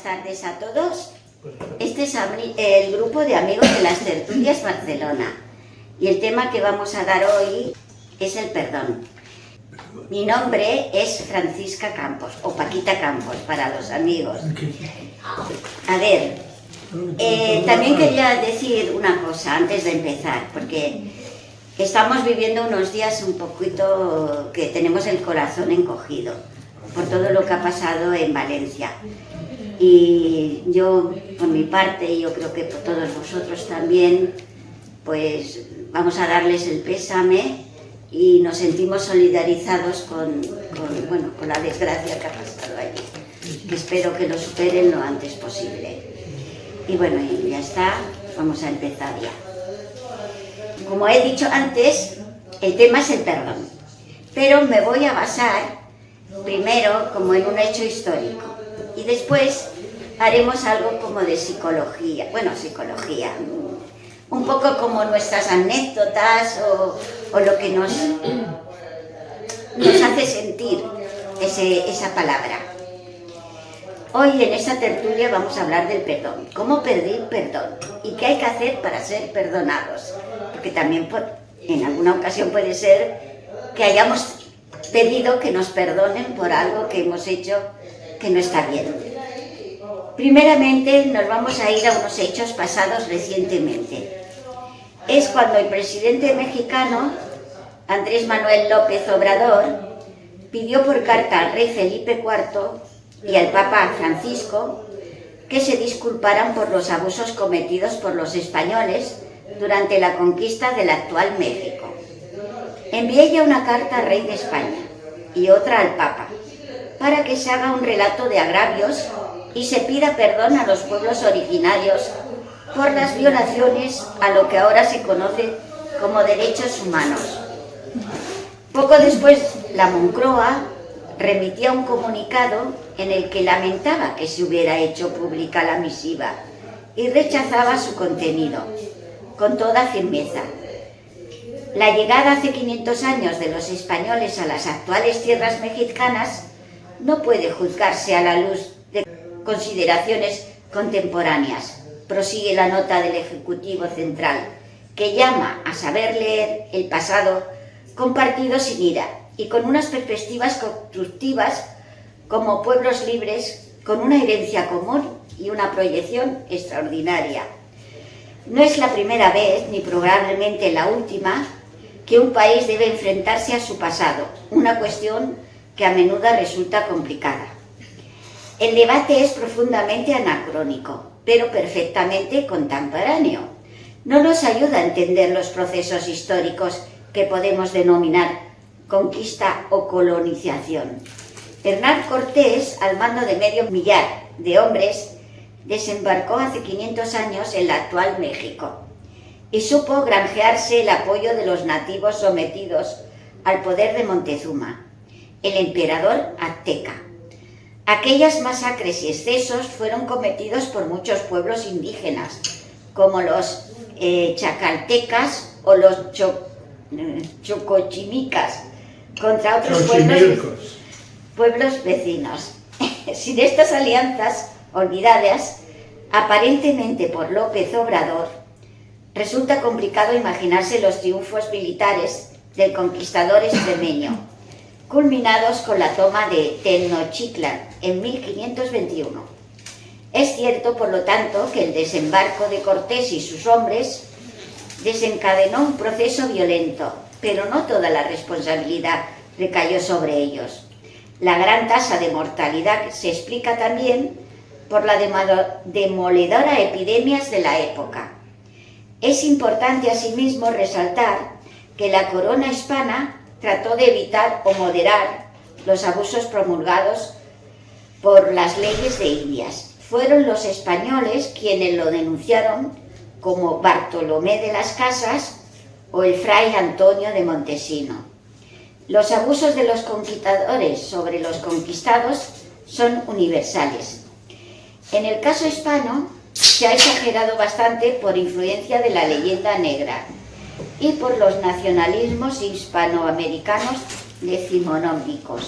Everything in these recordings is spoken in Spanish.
buenas tardes a todos. Este es el grupo de amigos de las Tertulias Barcelona y el tema que vamos a dar hoy es el perdón. Mi nombre es Francisca Campos, o Paquita Campos para los amigos. A ver, también quería decir una cosa antes de empezar, porque estamos viviendo unos días un poquito que tenemos el corazón encogido por todo lo que ha pasado en Valencia. Y yo, por mi parte, y yo creo que por todos vosotros también, pues vamos a darles el pésame y nos sentimos solidarizados con la desgracia que ha pasado allí, que espero que lo superen lo antes posible. Y bueno, y ya está, vamos a empezar ya. Como he dicho antes, el tema es el perdón, pero me voy a basar primero como en un hecho histórico y después haremos algo como de psicología, un poco como nuestras anécdotas o lo que nos hace sentir esa palabra. Hoy en esta tertulia vamos a hablar del perdón, cómo pedir perdón y qué hay que hacer para ser perdonados, porque también en alguna ocasión puede ser que hayamos pedido que nos perdonen por algo que hemos hecho que no está bien. Primeramente nos vamos a ir a unos hechos pasados recientemente. Es cuando el presidente mexicano, Andrés Manuel López Obrador, pidió por carta al rey Felipe IV y al Papa Francisco que se disculparan por los abusos cometidos por los españoles durante la conquista del actual México. Envié ya una carta al rey de España y otra al Papa, para que se haga un relato de agravios y se pida perdón a los pueblos originarios por las violaciones a lo que ahora se conoce como derechos humanos. Poco después, la Moncloa remitía un comunicado en el que lamentaba que se hubiera hecho pública la misiva y rechazaba su contenido, con toda firmeza. La llegada hace 500 años de los españoles a las actuales tierras mexicanas no puede juzgarse a la luz de consideraciones contemporáneas, prosigue la nota del Ejecutivo Central, que llama a saber leer el pasado compartido sin ira y con unas perspectivas constructivas como pueblos libres con una herencia común y una proyección extraordinaria. No es la primera vez, ni probablemente la última, que un país debe enfrentarse a su pasado, una cuestión que a menudo resulta complicada. El debate es profundamente anacrónico, pero perfectamente contemporáneo. No nos ayuda a entender los procesos históricos que podemos denominar conquista o colonización. Hernán Cortés, al mando de medio millar de hombres, desembarcó hace 500 años en el actual México y supo granjearse el apoyo de los nativos sometidos al poder de Montezuma, el emperador azteca. Aquellas masacres y excesos fueron cometidos por muchos pueblos indígenas, como los chacaltecas o los chocochimicas, contra otros pueblos vecinos. Sin estas alianzas olvidadas, aparentemente por López Obrador, resulta complicado imaginarse los triunfos militares del conquistador extremeño, culminados con la toma de Tenochtitlan en 1521. Es cierto, por lo tanto, que el desembarco de Cortés y sus hombres desencadenó un proceso violento, pero no toda la responsabilidad recayó sobre ellos. La gran tasa de mortalidad se explica también por la demoledora epidemias de la época. Es importante asimismo resaltar que la corona hispana trató de evitar o moderar los abusos promulgados por las leyes de Indias. Fueron los españoles quienes lo denunciaron, como Bartolomé de las Casas o el fray Antonio de Montesino. Los abusos de los conquistadores sobre los conquistados son universales. En el caso hispano se ha exagerado bastante por influencia de la leyenda negra y por los nacionalismos hispanoamericanos decimonónicos.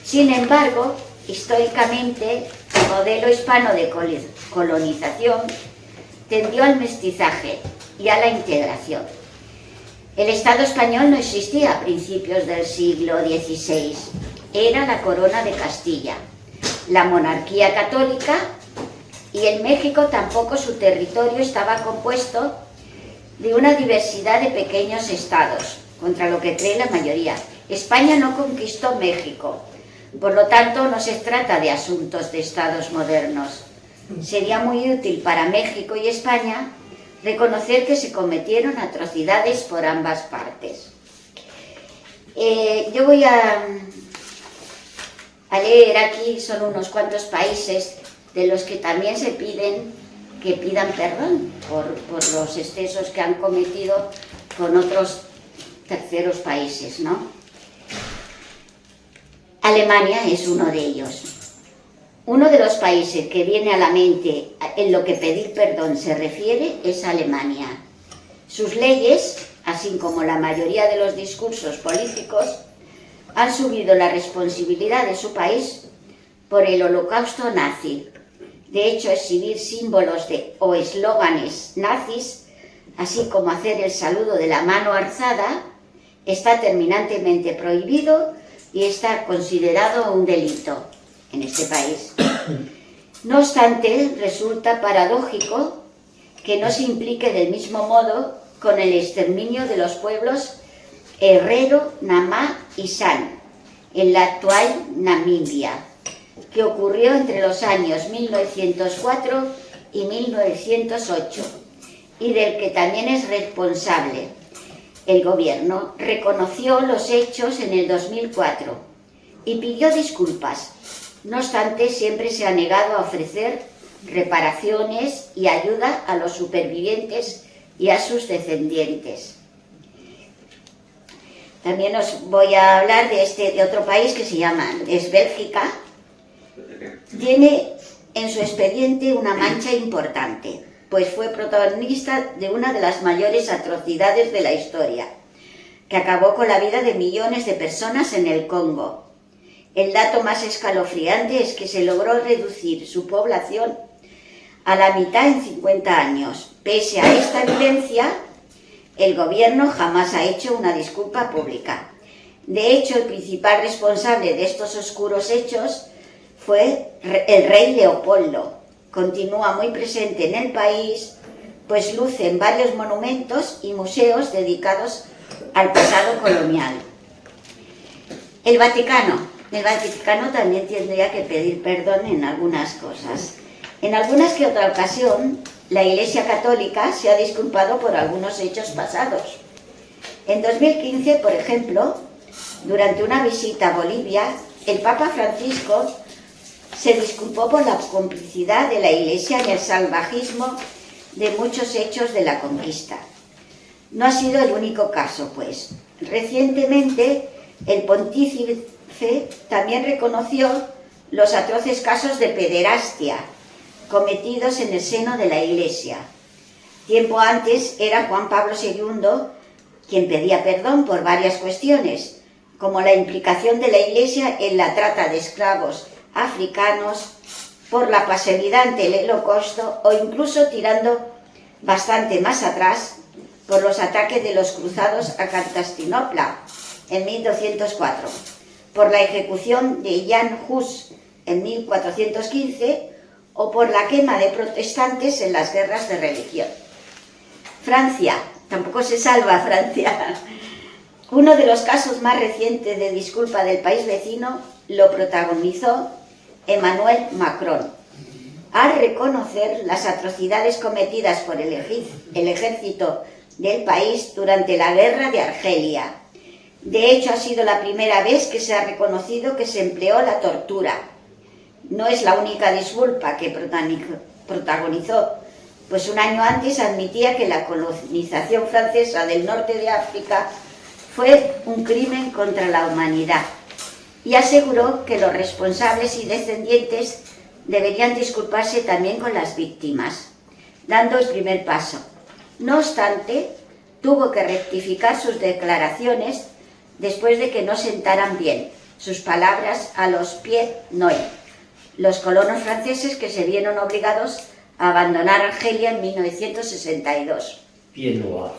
Sin embargo, históricamente modelo hispano de colonización tendió al mestizaje y a la integración. El Estado español no existía a principios del siglo XVI, era la corona de Castilla, la monarquía católica, y en México tampoco su territorio estaba compuesto de una diversidad de pequeños estados, contra lo que cree la mayoría. España no conquistó México, por lo tanto no se trata de asuntos de estados modernos. Sería muy útil para México y España reconocer que se cometieron atrocidades por ambas partes. Yo voy a leer aquí, son unos cuantos países de los que también se piden que pidan perdón por los excesos que han cometido con otros terceros países, ¿no? Alemania es uno de ellos. Uno de los países que viene a la mente en lo que pedir perdón se refiere es Alemania. Sus leyes, así como la mayoría de los discursos políticos, han subido la responsabilidad de su país por el holocausto nazi. De hecho, exhibir símbolos o eslóganes nazis, así como hacer el saludo de la mano alzada, está terminantemente prohibido y está considerado un delito en este país. No obstante, resulta paradójico que no se implique del mismo modo con el exterminio de los pueblos Herero, Namá y San, en la actual Namibia, que ocurrió entre los años 1904 y 1908, y del que también es responsable. El gobierno reconoció los hechos en el 2004 y pidió disculpas. No obstante, siempre se ha negado a ofrecer reparaciones y ayuda a los supervivientes y a sus descendientes. También os voy a hablar de otro país que se llama, es Bélgica. Tiene en su expediente una mancha importante, pues fue protagonista de una de las mayores atrocidades de la historia, que acabó con la vida de millones de personas en el Congo. El dato más escalofriante es que se logró reducir su población a la mitad en 50 años. Pese a esta evidencia, el gobierno jamás ha hecho una disculpa pública. De hecho, el principal responsable de estos oscuros hechos fue el rey Leopoldo. Continúa muy presente en el país, pues luce en varios monumentos y museos dedicados al pasado colonial. El Vaticano también tendría que pedir perdón en algunas cosas. En algunas que otra ocasión, la Iglesia Católica se ha disculpado por algunos hechos pasados. En 2015, por ejemplo, durante una visita a Bolivia, el Papa Francisco se disculpó por la complicidad de la Iglesia en el salvajismo de muchos hechos de la conquista. No ha sido el único caso, pues. Recientemente, el pontífice también reconoció los atroces casos de pederastia cometidos en el seno de la Iglesia. Tiempo antes era Juan Pablo II quien pedía perdón por varias cuestiones, como la implicación de la Iglesia en la trata de esclavos africanos, por la pasividad ante el Holocausto o incluso tirando bastante más atrás por los ataques de los cruzados a Constantinopla en 1204, por la ejecución de Jan Hus en 1415 o por la quema de protestantes en las guerras de religión. Francia, tampoco se salva Francia. Uno de los casos más recientes de disculpa del país vecino lo protagonizó Emmanuel Macron, al reconocer las atrocidades cometidas por el ejército del país durante la guerra de Argelia. De hecho, ha sido la primera vez que se ha reconocido que se empleó la tortura. No es la única disculpa que protagonizó, pues un año antes admitía que la colonización francesa del norte de África fue un crimen contra la humanidad y aseguró que los responsables y descendientes deberían disculparse también con las víctimas, dando el primer paso. No obstante, tuvo que rectificar sus declaraciones después de que no sentaran bien sus palabras a los Pied Noi, los colonos franceses que se vieron obligados a abandonar Argelia en 1962. Bien noir.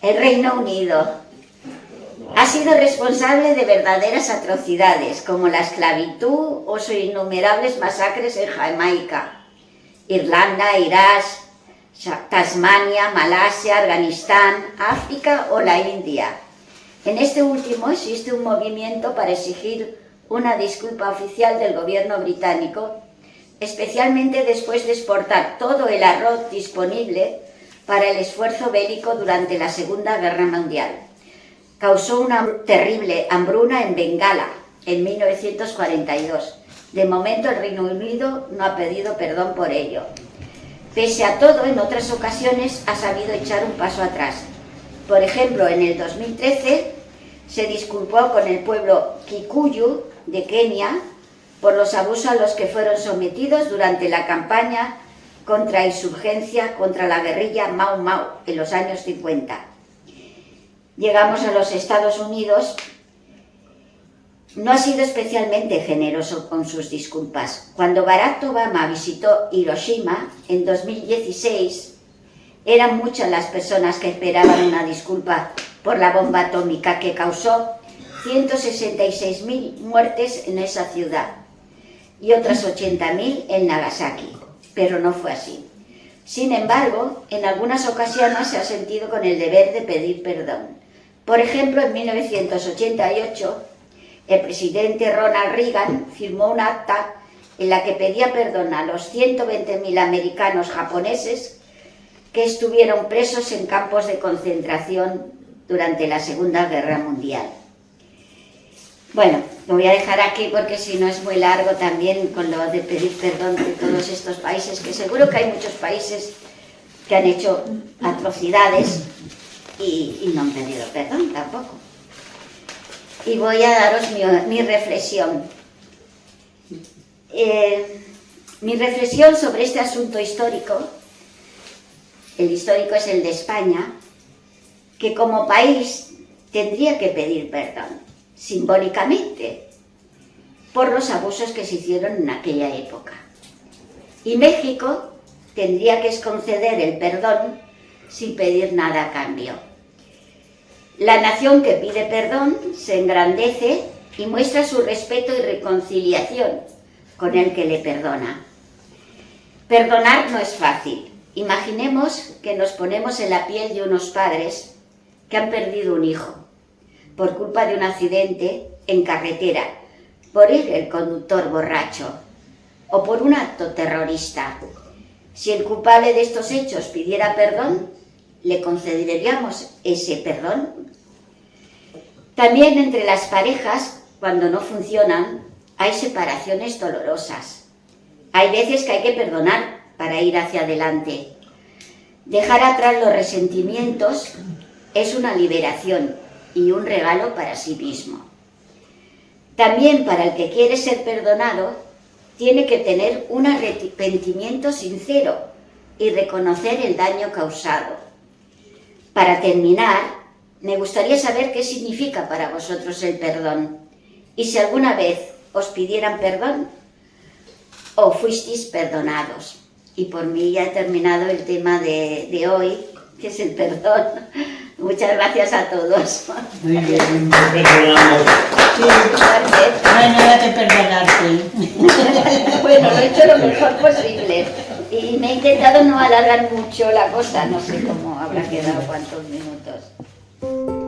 El Reino Unido ha sido responsable de verdaderas atrocidades, como la esclavitud o sus innumerables masacres en Jamaica, Irlanda, Irak, Tasmania, Malasia, Afganistán, África o la India. En este último existe un movimiento para exigir una disculpa oficial del gobierno británico, especialmente después de exportar todo el arroz disponible para el esfuerzo bélico durante la Segunda Guerra Mundial. Causó una terrible hambruna en Bengala en 1942. De momento el Reino Unido no ha pedido perdón por ello. Pese a todo, en otras ocasiones ha sabido echar un paso atrás. Por ejemplo, en el 2013 se disculpó con el pueblo Kikuyu de Kenia por los abusos a los que fueron sometidos durante la campaña contra insurgencia contra la guerrilla Mau Mau en los años 50. Llegamos a los Estados Unidos. No ha sido especialmente generoso con sus disculpas. Cuando Barack Obama visitó Hiroshima en 2016, eran muchas las personas que esperaban una disculpa por la bomba atómica que causó 166.000 muertes en esa ciudad y otras 80.000 en Nagasaki, pero no fue así. Sin embargo, en algunas ocasiones se ha sentido con el deber de pedir perdón. Por ejemplo, en 1988, el presidente Ronald Reagan firmó un acta en la que pedía perdón a los 120.000 americanos japoneses que estuvieron presos en campos de concentración durante la Segunda Guerra Mundial. Bueno, lo voy a dejar aquí porque si no es muy largo también con lo de pedir perdón de todos estos países, que seguro que hay muchos países que han hecho atrocidades y no han pedido perdón tampoco. Y voy a daros mi reflexión. Mi reflexión sobre este asunto histórico, el histórico es el de España, que como país tendría que pedir perdón, simbólicamente, por los abusos que se hicieron en aquella época. Y México tendría que conceder el perdón sin pedir nada a cambio. La nación que pide perdón se engrandece y muestra su respeto y reconciliación con el que le perdona. Perdonar no es fácil. Imaginemos que nos ponemos en la piel de unos padres que han perdido un hijo por culpa de un accidente en carretera, por ir el conductor borracho o por un acto terrorista. Si el culpable de estos hechos pidiera perdón, ¿le concederíamos ese perdón? También entre las parejas, cuando no funcionan, hay separaciones dolorosas. Hay veces que hay que perdonar para ir hacia adelante. Dejar atrás los resentimientos es una liberación y un regalo para sí mismo. También para el que quiere ser perdonado, tiene que tener un arrepentimiento sincero y reconocer el daño causado. Para terminar, me gustaría saber qué significa para vosotros el perdón y si alguna vez os pidieran perdón o fuisteis perdonados. Y por mí ya he terminado el tema de hoy, que es el perdón. Muchas gracias a todos. Muy bien. Te perdonamos. Sí, no hay nada que perdonarte. Bueno, lo he hecho lo mejor posible. Y me he intentado no alargar mucho la cosa, no sé cómo habrá quedado, cuántos minutos.